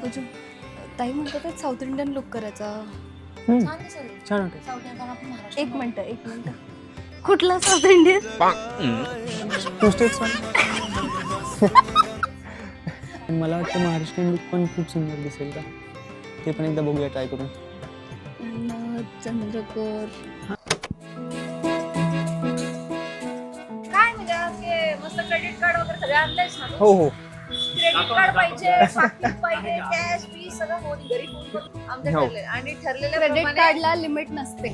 अजून ताई म्हणतात साऊथ इंडियन लुक करायचा. छान दिसेल. छान वाटेल. साऊथ इंडियन आपण महाराष्ट्र. एक मिनिट कुठला साऊथ इंडियन? टू स्टेट्स मला वाटतं महाराष्ट्रीयन लुक पण खूप सुंदर दिसेल का, ते पण एकदा बघूया ट्राय करून. चंद्रकोर काय म्हणजे हे मस्त क्रेडिट कार्ड वगैरे सगळे आणलेच ना. हो हो क्रेडिट कार्ड पाहिजे, पाकिट पाहिजे, कॅश फी सगळं मोदी घरी फोन करून आमच्या हो. ठरले आणि ठरलेल्या क्रेडिट प्रमाणे कार्डला लिमिट नसते.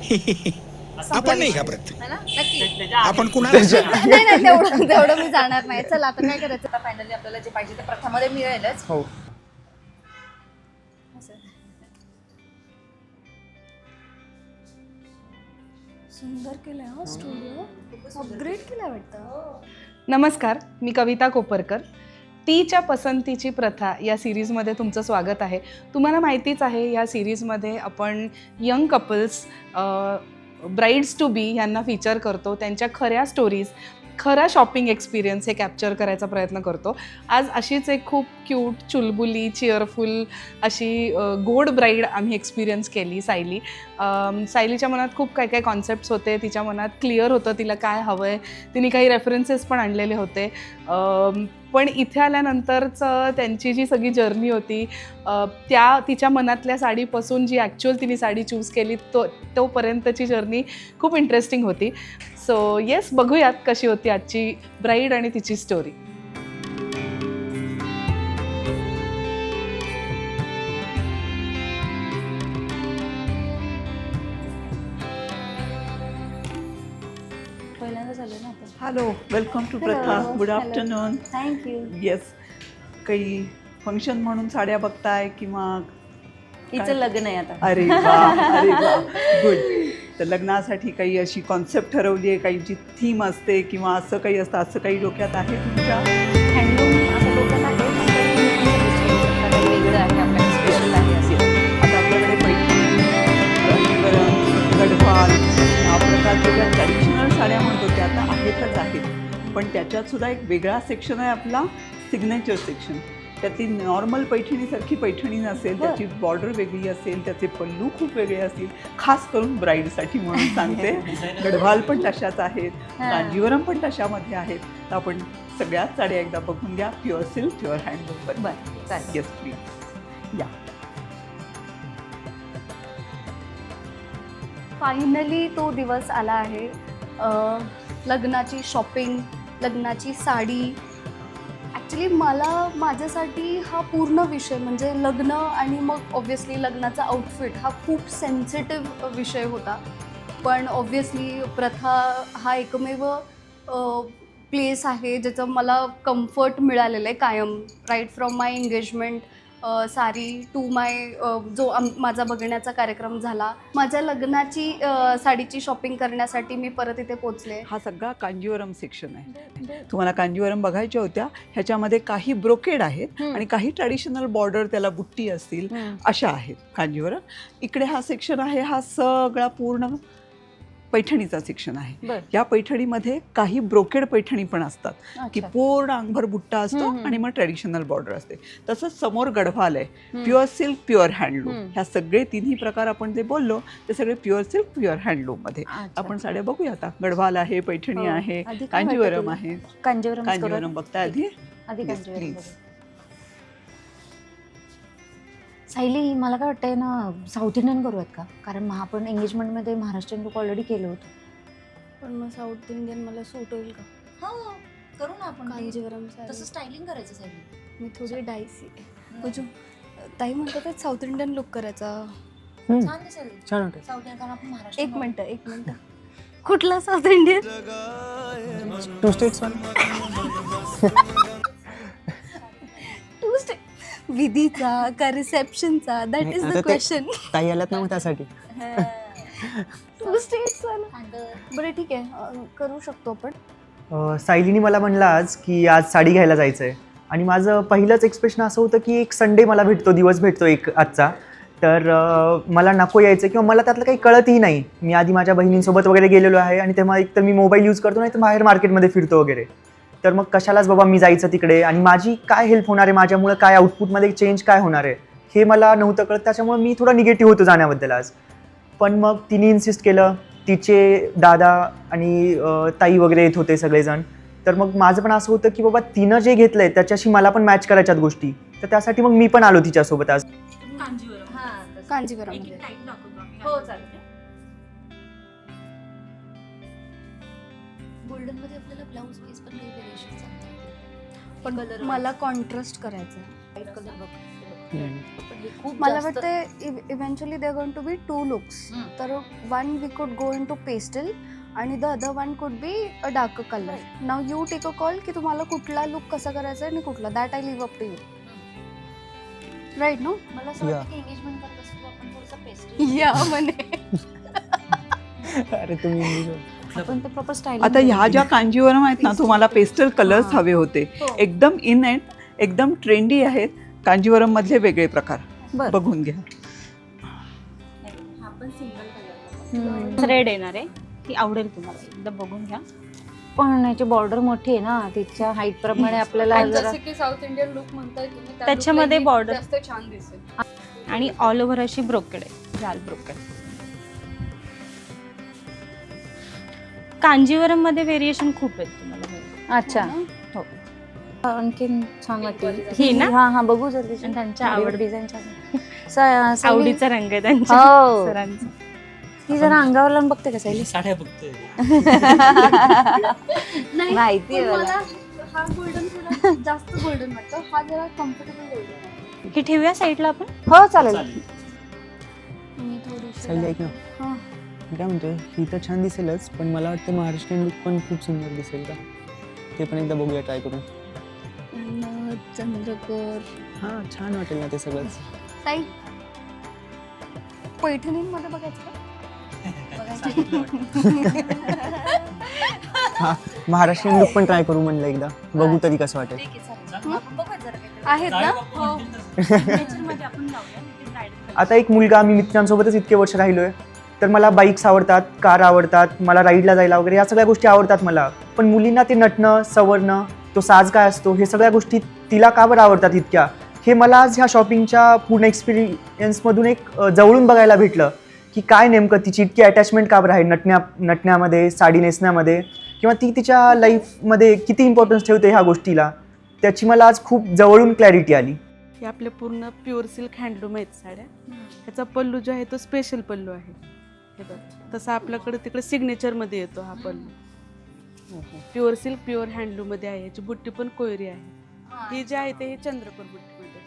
आपण नाही घाबरत, है ना नक्की. आपण कुणाला नाही तेवढं मी जाणार नाही. चला आता काय करायचं. आता फायनली आपल्याला जे पाहिजे ते प्रथामध्ये मिळेलच. हो. सुंदर केलंय हा स्टुडिओ. अपग्रेड केलंय वाटतं. नमस्कार, मी कविता कोपरकर. तीच्या पसंतीची प्रथा या सिरीजमध्ये तुमचं स्वागत आहे. तुम्हाला माहितीच आहे, या सिरीजमध्ये आपण यंग कपल्स, ब्राईड्स टू बी यांना फीचर करतो. त्यांच्या खऱ्या स्टोरीज, खरा शॉपिंग एक्सपिरियन्स हे कॅप्चर करायचा प्रयत्न करतो. आज अशीच एक खूप क्यूट, चुलबुली, चिअरफुल अशी गोड ब्राईड आम्ही एक्सपिरियन्स केली. सायलीच्या मनात खूप काय काय कॉन्सेप्ट्स होते. तिच्या मनात क्लिअर होतं तिला काय हवं आहे. तिने काही रेफरन्सेस पण आणलेले होते. पण इथे आल्यानंतरचं त्यांची जी सगळी जर्नी होती, त्या तिच्या मनातल्या साडीपासून जी ॲक्च्युअल तिने साडी चूज केली तोपर्यंतची जर्नी खूप इंटरेस्टिंग होती. सो येस, बघूयात कशी होती आजची ब्राईड आणि तिची स्टोरी. पहिल्यांदा झालं ना आपण. हॅलो, वेलकम टू प्रथा. Good afternoon. थँक्यू. येस, काही फंक्शन म्हणून साड्या बघताय किंवा हिचं लग्न आहे आता. अरे वा, अरे वा, गुड. तर लग्नासाठी काही अशी कॉन्सेप्ट ठरवली आहे, काही जी थीम असते किंवा असं काही असतं, असं काही डोक्यात आहे तुमच्या? हँडलूम असं डोक्यात आहे. काही वेगळं आहे आपल्याला, स्पेशल आहे असं. आता आपल्याकडे पैठणी, कांजीवरम, गढवाल या प्रकारच्या ज्या ट्रॅडिशनल साड्या म्हणतो त्या आता आहेतच आहेत. पण त्याच्यात सुद्धा एक वेगळा सेक्शन आहे आपला, सिग्नेचर सेक्शन. त्यातली नॉर्मल पैठणीसारखी पैठणी नसेल, त्याची बॉर्डर वेगळी असेल, त्याचे पल्लू खूप वेगळे असतील, खास करून ब्राईडसाठी म्हणून सांगते. गढवाल पण तशाच आहेत, कांजीवरम पण तशामध्ये आहेत. तर आपण सगळ्याच साड्या एकदा बघून घ्या. Pure silk, pure handloom. बरं चालेल. येस प्लीज या. फायनली तो दिवस आला आहे. लग्नाची शॉपिंग, लग्नाची साडी. ॲक्च्युली मला माझ्यासाठी हा पूर्ण विषय म्हणजे लग्न आणि मग ऑब्व्हियसली लग्नाचा आउटफिट हा खूप सेन्सिटिव्ह विषय होता. पण ऑब्व्हियसली प्रथा हा एकमेव प्लेस आहे ज्याचं मला कम्फर्ट मिळालेलं आहे कायम. राईट फ्रॉम माय एंगेजमेंट सारी टू माय जो माझा बघण्याचा कार्यक्रम झाला. माझ्या लग्नाची साडीची शॉपिंग करण्यासाठी मी परत इथे पोचले. हा सगळा कांजीवरम सेक्शन आहे. तुम्हाला कांजीवरम बघायच्या होत्या. ह्याच्यामध्ये काही ब्रोकेड आहेत आणि काही ट्रॅडिशनल बॉर्डर, त्याला बुट्टी असतील, अशा आहेत कांजीवरम. इकडे हा सेक्शन आहे, हा सगळा पूर्ण पैठणीचा सेक्शन आहे. या पैठणीमध्ये काही ब्रोकेड पैठणी पण असतात की पूर्ण अंगभर बुट्टा असतो आणि मग ट्रॅडिशनल बॉर्डर असते. तसंच समोर गढवाल आहे, प्युअर सिल्क, प्युअर हँडलूम. ह्या सगळे तिन्ही प्रकार आपण जे बोललो ते सगळे प्युअर सिल्क, प्युअर हँडलूम मध्ये आपण साड्या बघूया. आता गढवाल आहे, पैठणी आहे, कांजीवरम आहे. कांजीवरम बघताय आधी प्लीज. सायली, मला काय वाटतंय ना, साऊथ इंडियन करूयात का? कारण आपण एंगेजमेंटमध्ये महाराष्ट्रीयन लुक ऑलरेडी केलं होतं. पण मग साऊथ इंडियन मला सूट होईल का? हो, करू ना आपण. कांजीवरम तसं स्टायलिंग करायचं सायली. मी थोडी डायसी आहे. अजून ताई म्हणतात साऊथ इंडियन लुक करायचा. छान दिसेल. छान वाटेल. साऊथ इंडियन कारण आपण महाराष्ट्र. एक मिनिट कुठला साऊथ इंडियन? टू स्टेट्स विधीचा का रिसेप्शनचा? That is the question. ताई आल्यात ना मग त्यासाठी. टू स्टेट्स बरं ठीक आहे, करू शकतो आपण. सायलीनी मला म्हणलं आज की आज साडी घ्यायला जायचं आहे आणि माझं पहिलंच एक्सप्रेशन असं होतं की एक संडे मला भेटतो, दिवस भेटतो एक आजचा, तर मला नको यायचं किंवा मला त्यातलं काही कळतही नाही. मी आधी माझ्या बहिणींसोबत वगैरे गेलेलो आहे आणि तेव्हा एक तर मी मोबाईल यूज करतो, नाही तर बाहेर मार्केटमध्ये फिरतो वगैरे. तर मग कशालाच बाबा मी जायचं तिकडे आणि माझी काय हेल्प होणार आहे, माझ्यामुळं काय आउटपुटमध्ये चेंज काय होणार आहे हे मला नव्हतं कळत, त्याच्यामुळे मी थोडा निगेटिव्ह होतो जाण्याबद्दल आज. पण मग तिने इन्सिस्ट केलं, तिचे दादा आणि ताई वगैरे येत होते सगळेजण. तर मग माझं पण असं होतं की बाबा तिनं जे घेतलंय त्याच्याशी मला पण मॅच करायच्यात गोष्टी, तर त्यासाठी मग मी पण आलो तिच्यासोबत आज. कांजीवरममध्ये हो चालेल. गोल्डन मध्ये आपल्याला ब्लाऊज पीस पण काही व्हेरिएशन सांगतात. पण मला कॉन्ट्रास्ट करायचा आहे. व्हाईट कलर बघ. हम्म. पण हे खूप मला जास्त- वाटतं eventually they are going to be 2 looks. तर one we could go in to pastel आणि the other one could be a dark colour. Now you take a call की तुम्हाला कुठला लुक कसा करायचा आहे आणि कुठला. That I leave up to you. Right no. मला असं Yeah. वाटतं की एंगेजमेंट करत असतो आपण थोडंसं पेस्टल या म्हणे. अरे तुम्ही English आपण ते प्रॉपर स्टाईल. आता ह्या ज्या कांजीवरम आहेत ना, तुम्हाला पेस्टल कलर्स हां. हवे होते, हो. एकदम इन आहेत, एकदम ट्रेंडी आहेत. कांजीवरम मधले वेगळे प्रकार बरं. बघून घ्या. रेड येणार आहे, ती आवडेल तुम्हाला, एकदा बघून घ्या. पण याची बॉर्डर मोठी आहे ना, तिच्या हाईट प्रमाणे आपल्याला आणि जरा जसं की साऊथ इंडियन लुक म्हणताय तुम्ही, त्या त्याच्यामध्ये lookला border. जास्त छान दिसेल. आणि ऑल ओव्हर अशी ब्रोकेड आहे, जाल ब्रोकेड. कांजीवरम मध्ये व्हेरिएशन खूप आहेत तुम्हाला बघा. अच्छा. हो. आणखीन छान वाटते ही ना? हा हा बघू जर आणि त्यांच्या आवड डिझाईन आवडीचा रंग आहे त्यांच्या हो. सरांचा. ती जरा अंगावर लावून बघते का सायली? साड्या बघतोय. माहिती आहे पण मला. मला हा गोल्डन थोडा जास्त गोल्डन वाटतो. हा जरा कम्फर्टेबल गोल्डन. ही ठेवूया साईडला आपण. हो चालेल. मी थोडीशी सायली ऐक ना, हां. मी काय म्हणतोय, ही तर छान दिसेलच, पण मला वाटतं महाराष्ट्रीयन लुक पण खूप सुंदर दिसेल का, ते पण एकदा बघूया ट्राय करून. चंद्रकर हां छान वाटेल ना ते सगळंच. ताई पैठणींमध्ये बघायचं का? हां महाराष्ट्रीयन लुक पण ट्राय करू म्हणलं एकदा, बघू तरी कसं वाटेल. आहेत ना? नेचरमध्ये आपण लावूया, इथे bridal आता एक मुलगा, मी मित्रांसोबतच इतके वर्ष राहिलोय, तर मला बाईक्स आवडतात, कार आवडतात, मला राईडला जायला वगैरे या सगळ्या गोष्टी आवडतात मला. पण मुलींना ते नटणं, सवरणं, तो साज काय असतो, हे सगळ्या गोष्टी तिला का बरं आवडतात इतक्या, हे मला आज ह्या शॉपिंगच्या पूर्ण एक्सपिरियन्समधून एक जवळून बघायला भेटलं की काय नेमकं तिची इतकी अटॅचमेंट का बरं आहे नटण्यामध्ये, साडी नेसण्यामध्ये, किंवा ती तिच्या लाईफमध्ये किती इम्पॉर्टन्स ठेवते ह्या गोष्टीला, त्याची मला आज खूप जवळून क्लॅरिटी आली. हे आपले पूर्ण प्युअर सिल्क हँडलूम आहेत साड्या. ह्याचा पल्लू जो आहे तो स्पेशल पल्लू आहे. हे बघ, तसा आपल्याकडे तिकडे सिग्नेचरमध्ये येतो हा पल्लू. प्युअर सिल्क प्युअर हँडलूममध्ये आहे. याची बुट्टी पण कोयरी आहे. ही जी आहे ते हे चंद्रकोर बुट्टीमध्ये.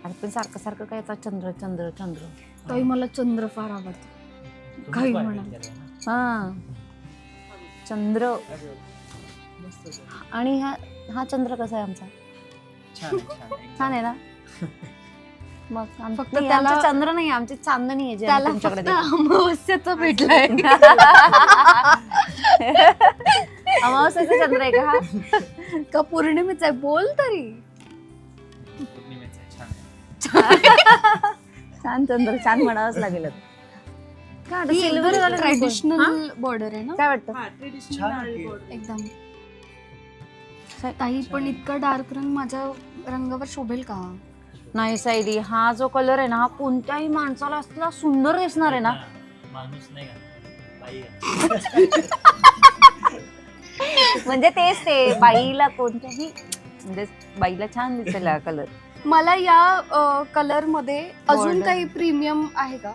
अरे पण सारखं सारखं काय आता चंद्र चंद्र चंद्र. ताई मला चंद्र फार आवडतं. काही म्हणा. हा चंद्र. आणि हा चंद्र कसा आहे आमचा? छान आहे ना. मग फक्त फक्त त्याला- त्याला चंद्र नाही, आमची चांदणी आहे जे आम्ही त्याला तुमच्याकडे फक्त देतो. अमावस्याचं भेटलंय. अमावस्याचा चंद्र आहे का हा? का पौर्णिमेचा आहे? बोल तरी. पौर्णिमेचं आहे, छान आहे. छान चंद्र, छान म्हणावंच लागेल आता. काय वाटतं, ही silver एकदम वाला नको? ट्रेडिशनल बॉर्डर आहे ना काय वाटतं? हा, traditional छान नारळी आहे. border. एकदम. ताई पण इतका डार्क रंग माझ्या रंगावर शोभेल का? नाही सायली, हा जो कलर आहे ना, हा कोणत्याही माणसाला असला सुंदर दिसणार आहे ना. माणूस नाही का, बाई आहे. म्हणजे तेच ते बाईला कोणत्याही म्हणजे बाईला छान दिसेल हा कलर. मला या कलर मध्ये अजून Border. काही प्रीमियम आहे का?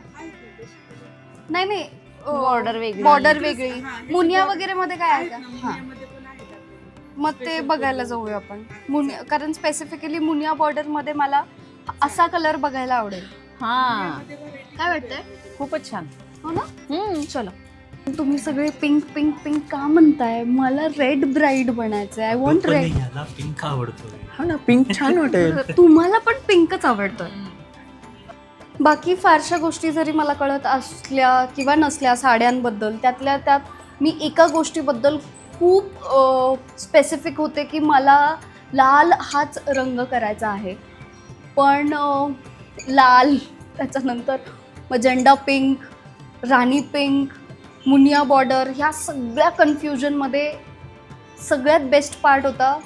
नाही नाही. बॉर्डर वेगळी. बॉर्डर वेगळी. हा, मुनिया वगैरे मध्ये काय आहे का? हा. मुनियामध्ये पण आहेत आपल्याकडे. मग ते बघायला जाऊया आपण. मुनिया, कारण स्पेसिफिकली मुनिया बॉर्डर मध्ये मला असा कलर बघायला आवडेल. हा काय वाटतंय? खूपच छान. हो ना? चलो. तुम्ही सगळे पिंक पिंक पिंक का म्हणताय? मला रेड ब्राईड बनायचंय. आय वॉन्ट पण रेड. ह्याला पिंक आवडतोय. हा ना, पिंक छान वाटेल. तुम्हाला पण पिंकच आवडतोय. बाकी फारशा गोष्टी जरी मला कळत असल्या किंवा नसल्या साड्यांबद्दल, त्यातल्या त्यात मी एका गोष्टीबद्दल खूप स्पेसिफिक होते की मला लाल हाच रंग करायचा आहे. पण लाल, त्याच्यानंतर मजेंडा पिंक, राणी पिंक, मुनिया बॉर्डर, ह्या सगळ्या कन्फ्युजनमध्ये सगळ्यात बेस्ट पार्ट होता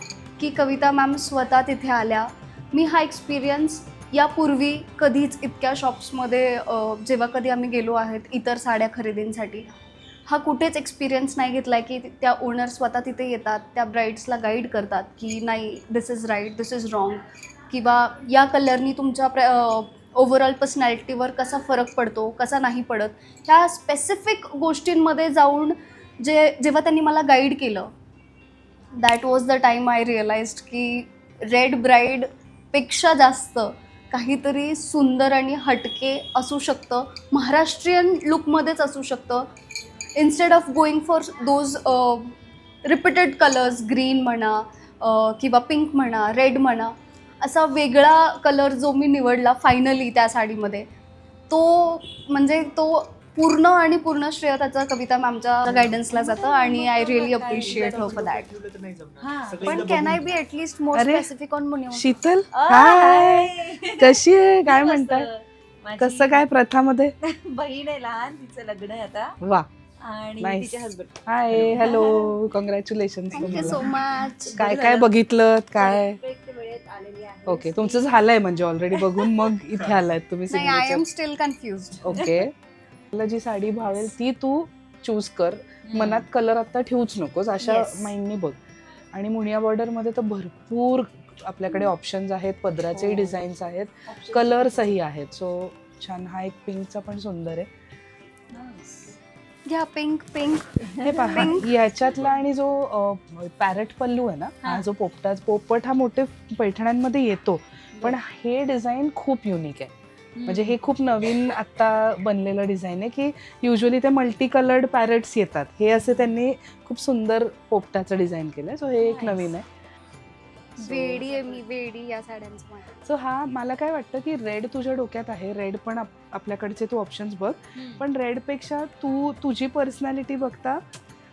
की कविता मॅम स्वतः तिथे आल्या. मी हा एक्सपिरियन्स यापूर्वी कधीच इतक्या शॉप्समध्ये जेव्हा कधी आम्ही गेलो आहेत इतर साड्या खरेदींसाठी, हा कुठेच एक्सपिरियन्स नाही घेतला आहे की त्या ओनर स्वतः तिथे येतात, त्या ब्राईड्सला गाईड करतात की नाही this is right, this is wrong, किंवा या कलरनी तुमच्या ओव्हरऑल पर्सनॅलिटीवर कसा फरक पडतो, कसा नाही पडत, ह्या स्पेसिफिक गोष्टींमध्ये जाऊन जेव्हा त्यांनी मला गाईड केलं, that was the time I realised की रेड ब्राईडपेक्षा जास्त काहीतरी सुंदर आणि हटके असू शकतं, महाराष्ट्रीयन लुकमध्येच असू शकतं, instead of going for those repeated colours, green म्हणा किंवा पिंक म्हणा, रेड म्हणा, असा वेगळा कलर जो मी निवडला फायनली त्या साडीमध्ये, तो म्हणजे तो पूर्ण श्रेय त्याचा कविता मॅमच्या गायडन्सला जातं आणि I really appreciate her for that. पण कॅन आय बी ॲटलिस्ट मोर अरे, स्पेसिफिक ऑन मुनिया? शीतल हाय, कशी आहे, काय म्हणतात, कसं काय प्रथामध्ये? बहीण आहे लहान, तिचं लग्न आहे आता वा, आणि Nice. तिचे husband. Hi, hello, congratulation. Thank you so much. काय काय बघितलं काय? वेळेत आलेली आहे. ओके, तुमचं झालंय म्हणजे ऑलरेडी बघून मग इथे आलायत तुम्ही नाही, I am signature. Still confused. Okay, तुला जी साडी भावेल ती तू चूज कर, मनात कलर आता ठेवूच नकोस, अशा Yes. माइंडनी बघ. आणि मुनिया बॉर्डर मध्ये तर भरपूर आपल्याकडे ऑप्शन्स आहेत, पदराचे डिझाईन्स आहेत, कलर्सही आहेत. सो छान. हा एक पिंकचा पण सुंदर आहे. घ्या पिंक. हे पहा, याच्यातला आणि जो पॅरेट पल्लू आहे ना, हा जो पोपट हा मोठे पैठण्यांमध्ये येतो, पण हे डिझाईन खूप युनिक आहे. म्हणजे हे खूप नवीन आता बनलेलं डिझाईन आहे की युजली ते मल्टी कलर्ड पॅरेट्स येतात, हे असे त्यांनी खूप सुंदर पोपटाचं डिझाईन केलंय. सो हे एक नवीन आहे. वेडी आहे मी, वेडी या साड्यांचं माझ्या. सो हा मला काय वाटतं की रेड तुझ्या डोक्यात आहे, रेड पण आपल्याकडचे तू ऑप्शन्स बघ, पण रेडपेक्षा तू तुझी पर्सनॅलिटी बघता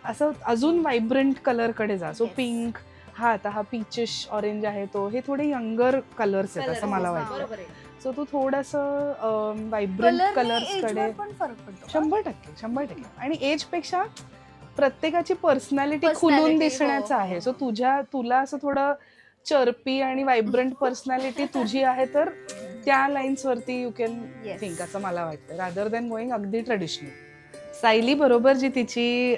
असं अजून व्हायब्रंट कलरकडे जा. सो पिंक हा, आता हा पीचिश ऑरेंज आहे, तो हे थोडे यंगर कलर्स आहेत असं मला वाटतं. सो तू थोडंसं व्हायब्रंट कलर्सकडे पण फरक पडतो. 100%. आणि एजपेक्षा प्रत्येकाची पर्सनॅलिटी Personality, खुलून हो, दिसण्याचं हो, आहे. हो. सो तुला असं थोडं चर्पी आणि व्हायब्रंट पर्सनॅलिटी तुझी आहे, तर त्या लाईन्सवरती यू कॅन Yes. थिंक असं मला वाटतं, रादर दॅन गोईंग अगदी ट्रेडिशनल. सायली बरोबर जी तिची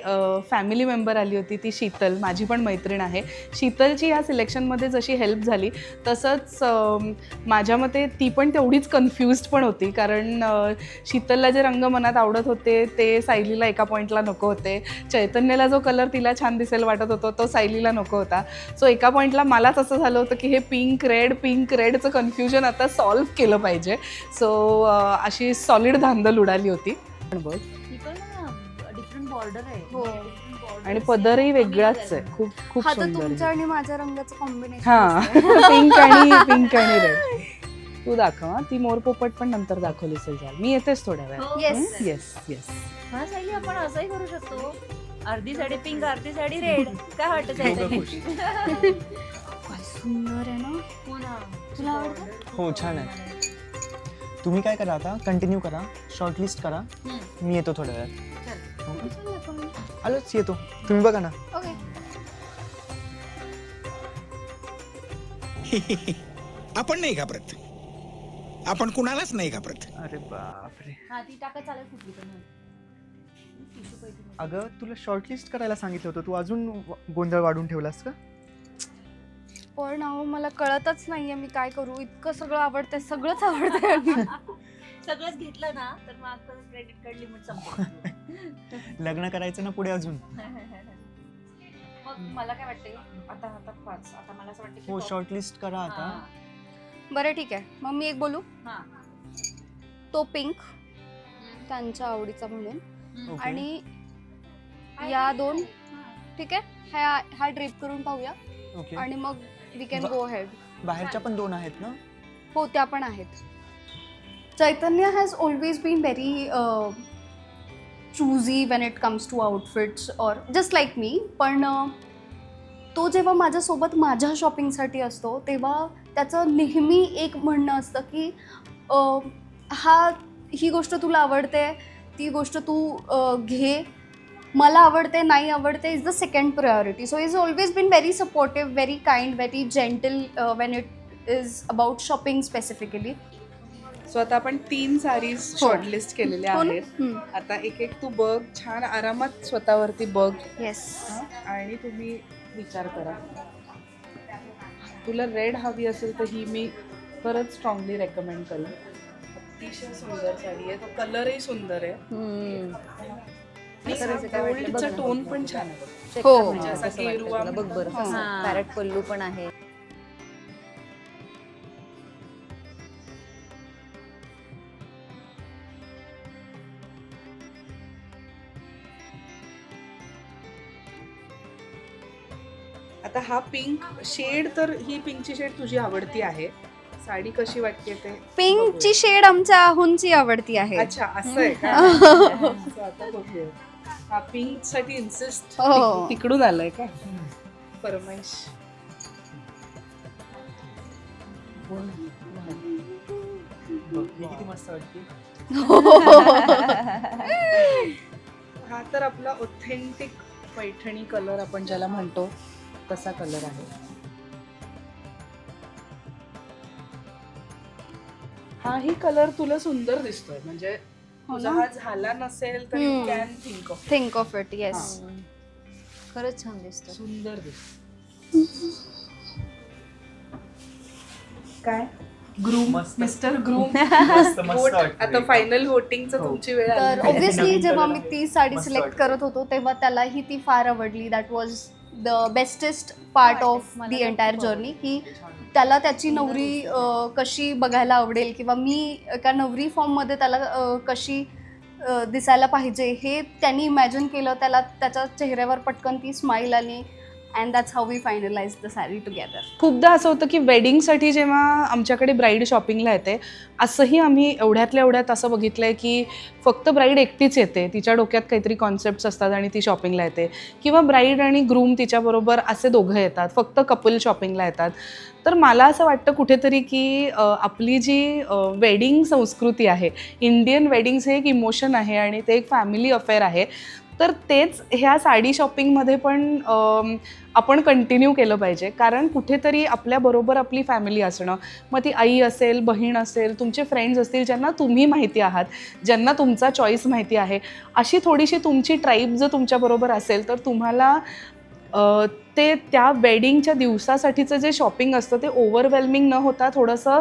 फॅमिली मेंबर आली होती ती शीतल, माझी पण मैत्रीण आहे. शीतलची या सिलेक्शनमध्ये जशी हेल्प झाली तसंच माझ्या मते ती पण तेवढीच कन्फ्युज्ड पण होती, कारण शीतलला जे रंग मनात आवडत होते ते सायलीला एका पॉईंटला नको होते. चैतन्याला जो कलर तिला छान दिसेल वाटत होता तो सायलीला नको होता. सो एका पॉईंटला मलाच असं झालं होतं की हे पिंक रेडचं कन्फ्युजन आता सॉल्व्ह केलं पाहिजे. सो अशी सॉलिड धांदल उडाली होती. पण बघ, डिफरंट बॉर्डर आहे. हो. आणि पदरही वेगळाच आहे, खूप हा तर सुंदर तुमच्या आहे. आणि माझ्या रंगाचं कॉम्बिनेशन. हा, पिंक आणि रेड. तू दाखव हा, ती मोर पोपट पण नंतर दाखवली असेल. मी येतेच थोड्या वेळात. येस. येस. हा सायली, आपण असंही करू शकतो, अर्धी साडी पिंक अर्धी साडी रेड. काय वाटतं सायली? काय सुंदर आहे ना. तुला आवडतं? हो, छान आहे. तुम्ही काय करा, आता कंटिन्यू करा, शॉर्टलिस्ट करा, मी येतो थोड्या वेळात. आलोच, येतो. तुम्ही बघा ना. ओके. आपण नाही घाबरत, आपण कुणालाच नाही घाबरत. अरे बापरे. हा, ती टाका चालेल कुठली पण. अगं, तुला शॉर्टलिस्ट करायला सांगितलं होतं, तू अजून गोंधळ वाढून ठेवलास का? पण अहो मला कळतच नाहीये मी काय करू. इतकं सगळं आवडतंय, सगळंच आवडतंय. सगळंच घेतलं ना तर मग आपलं क्रेडिट कार्ड लिमिट संपलं. लग्न करायचं ना पुढे अजून. मग मला काय वाटतंय, आता मला असं वाटतं की हो, शॉर्टलिस्ट करा आता. बरं ठीक आहे, मग मी एक बोलू. हा. तो पिंक त्यांच्या आवडीचा म्हणून, ओके. आणि या दोन ठीक आहे, हा ड्रिप करून पाहूया ओके. आणि मग वी कॅन गो हेड. बाहेरच्या पण 2 आहेत ना? हो, त्या पण आहेत. Chaitanya has always been very choosy when it comes to outfits और जस्ट लाईक मी. पण तो जेव्हा माझ्यासोबत माझ्या शॉपिंगसाठी असतो तेव्हा त्याचं नेहमी एक म्हणणं असतं की ही गोष्ट तुला आवडते, ती गोष्ट तू घे, मला आवडते नाही आवडते is the second priority. So is always been very supportive, very kind, very gentle when it is about shopping specifically. So आता आपण 3 साडीज शॉर्टलिस्ट केलेल्या हो ना? आहेत. आता एक एक तू बघ, छान आरामात स्वतःवरती बघ येस. आणि तुम्ही विचार करा. तुला रेड हवी असेल तर ही मी खरंच स्ट्रॉंगली रेकमेंड करेन. अतिशय सुंदर साडी आहे, तो कलरही सुंदर आहे आणि गोल्डचा टोन पण छान आहे. हो. म्हणजे असा गेरुवा बघ बरं हो. पॅरेट पल्लू पण आहे. आता हा पिंक शेड, तर ही पिंकची शेड तुझी आवडती आहे. साडी कशी वाटते ते पिंकची शेड आमच्या आहुंची आवडती आहे. अच्छा, असं आहे का? So आता बघूया. हा पिंक साठी इन्सिस्ट हो. तिकडून आलाय का फरमाईश? किती मस्त वाटते. हा तर आपला ऑथेंटिक पैठणी कलर आपण ज्याला म्हणतो तसा कलर आहे. हाही कलर तुला सुंदर दिसतोय, म्हणजे तुझा हा झाला नसेल तर you can think of think of it. Yes. खरंच छान दिसतं. सुंदर दिसत. काय ग्रूम, मस्त. Mister groom. मस्त वाटतंय. आता फायनल वोटिंगची हो. तुमची वेळ तर आली. ऑब्व्हियसली नवीन जेव्हा color मी आहे. ती साडी मस्त सिलेक्ट वाटते. करत होतो तेव्हा त्यालाही ती फार आवडली. That was the bestest part of मला दी पण एंटायर खूप जर्नी, की त्याला त्याची नवरी कशी बघायला आवडेल किंवा मी एका नवरी फॉर्ममध्ये त्याला कशी दिसायला पाहिजे हे त्यांनी इमॅजिन केलं. त्याला त्याच्या चेहऱ्यावर पटकन ती स्माईल आली and that's how we finalise the sari together. खूपदा असं होतं की वेडिंगसाठी जेव्हा आमच्याकडे ब्राईड शॉपिंगला येते, असंही आम्ही एवढ्यातल्या एवढ्यात असं बघितलं आहे की फक्त ब्राईड एकटीच येते, तिच्या डोक्यात काहीतरी कॉन्सेप्ट्स असतात आणि ती शॉपिंगला येते, किंवा ब्राईड आणि ग्रूम तिच्याबरोबर असे दोघं येतात, फक्त कपल शॉपिंगला येतात. तर मला असं वाटतं कुठेतरी की आपली जी वेडिंग संस्कृती आहे, इंडियन वेडिंग्स हे एक इमोशन आहे आणि ते एक फॅमिली अफेअर आहे. तर तेच ह्या साडी शॉपिंगमध्ये पण आपण कंटिन्यू केलं पाहिजे, कारण कुठेतरी आपल्याबरोबर आपली फॅमिली असणं, मग ती आई असेल, बहीण असेल, तुमचे फ्रेंड्स असतील ज्यांना तुम्ही माहिती आहात, ज्यांना तुमचा चॉईस माहिती आहे, अशी थोडीशी तुमची ट्राईब जर तुमच्याबरोबर असेल तर तुम्हाला ते त्या वेडिंगच्या दिवसासाठीचं जे शॉपिंग असतं ते ओव्हरवेल्मिंग न होता थोडंसं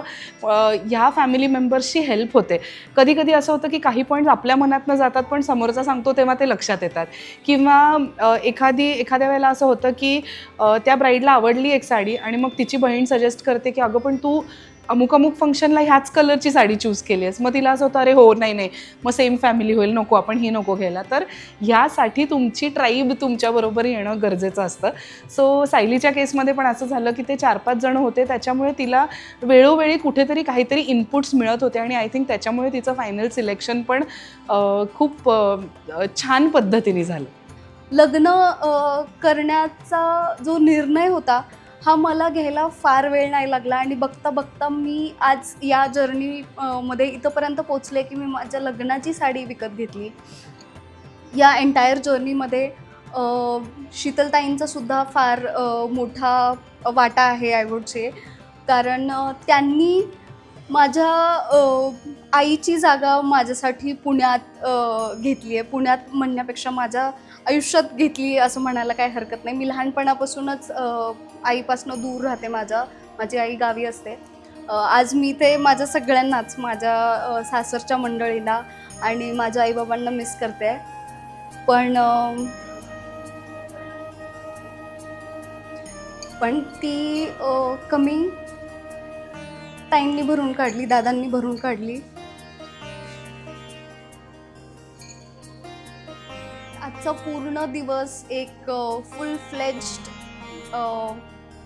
ह्या फॅमिली मेंबर्सची हेल्प होते. कधी कधी असं होतं की काही पॉईंट्स आपल्या मनात न जातात पण समोरचा सांगतो तेव्हा ते लक्षात येतात, किंवा एखाद्या वेळेला असं होतं की त्या ब्राईडला आवडली एक साडी आणि मग तिची बहीण सजेस्ट करते की अगं पण तू अमुक फंक्शनला ह्याच कलरची साडी चूज केली आहेस. मग तिला असं होतं अरे हो नाही मग सेम फॅमिली होईल, नको आपण ही नको घ्यायला. तर ह्यासाठी तुमची ट्राईब तुमच्याबरोबर येणं गरजेचं असतं. सो सायलीच्या केसमध्ये पण असं झालं की ते 4-5 जण होते, त्याच्यामुळे तिला वेळोवेळी कुठेतरी काहीतरी इनपुट्स मिळत होते आणि आय थिंक त्याच्यामुळे तिचं फायनल सिलेक्शन पण खूप छान पद्धतीने झालं. लग्न करण्याचा जो निर्णय होता हा मला घ्यायला फार वेळ नाही लागला आणि बघता बघता मी आज या जर्नी मध्ये इथंपर्यंत पोचले की मी माझ्या लग्नाची साडी विकत घेतली. या एंटायर जर्नीमध्ये शीतलताईंचा सुद्धा फार मोठा वाटा आहे आय वुड से, कारण त्यांनी माझ्या आईची जागा माझ्यासाठी पुण्यात घेतली आहे. पुण्यात म्हणण्यापेक्षा माझ्या आयुष्यात घेतली असं म्हणायला काही हरकत नाही. मी लहानपणापासूनच आईपासून दूर राहते. माझी आई गावी असते. आज मी ते माझ्या सगळ्यांनाच, माझ्या सासरच्या मंडळीला आणि माझ्या आईबाबांना मिस करते. पण ती कमी ताईंनी भरून काढली, दादांनी भरून काढली. आजचा पूर्ण दिवस एक फुल फ्लेज्ड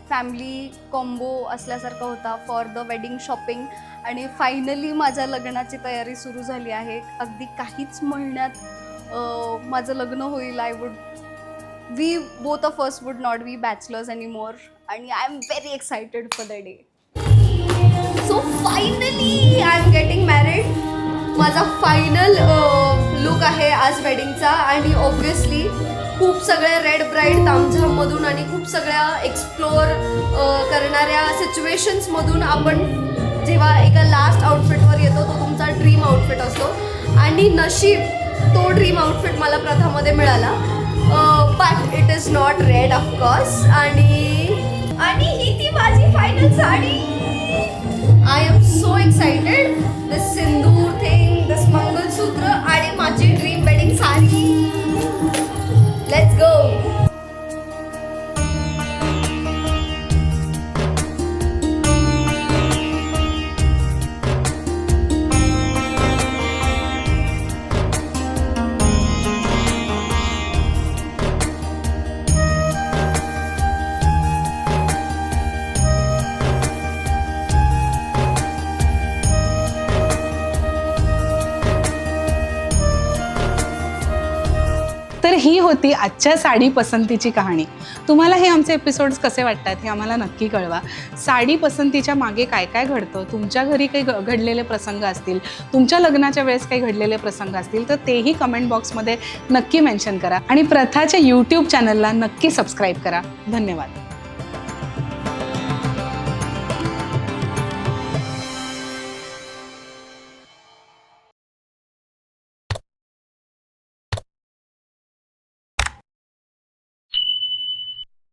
फॅमिली कॉम्बो असल्यासारखा होता फॉर द वेडिंग शॉपिंग. आणि फायनली माझ्या लग्नाची तयारी सुरू झाली आहे. अगदी काहीच महिन्यात माझं लग्न होईल. We both of us would not be bachelors anymore आणि I am very excited for the day. So finally I am getting married. माझा फायनल लुक आहे आज वेडिंगचा आणि ऑब्व्हियसली खूप सगळ्या रेड ब्राईड तामझाममधून आणि खूप सगळ्या एक्सप्लोअर करणाऱ्या सिच्युएशन्समधून आपण जेव्हा एका लास्ट आउटफिटवर येतो तो तुमचा ड्रीम आउटफिट असतो आणि नशीब तो ड्रीम आउटफिट मला प्रथामध्ये मिळाला. But it is not red of course. आणि ही ती माझी final sari. I am so excited. This sindoor thing, this mangalsutra आणि माझी dream wedding sari. Let's go. तर ही होती आजच्या साडी पसंतीची कहाणी. तुम्हाला हे आमचे एपिसोड्स कसे वाटतात हे आम्हाला नक्की कळवा. साडी पसंतीच्या मागे काय काय घडतं, तुमच्या घरी काही घडलेले प्रसंग असतील, तुमच्या लग्नाच्या वेळेस काही घडलेले प्रसंग असतील तर तेही कमेंट बॉक्समध्ये नक्की मेन्शन करा आणि प्रथाच्या यूट्यूब चॅनलला नक्की सबस्क्राईब करा. धन्यवाद.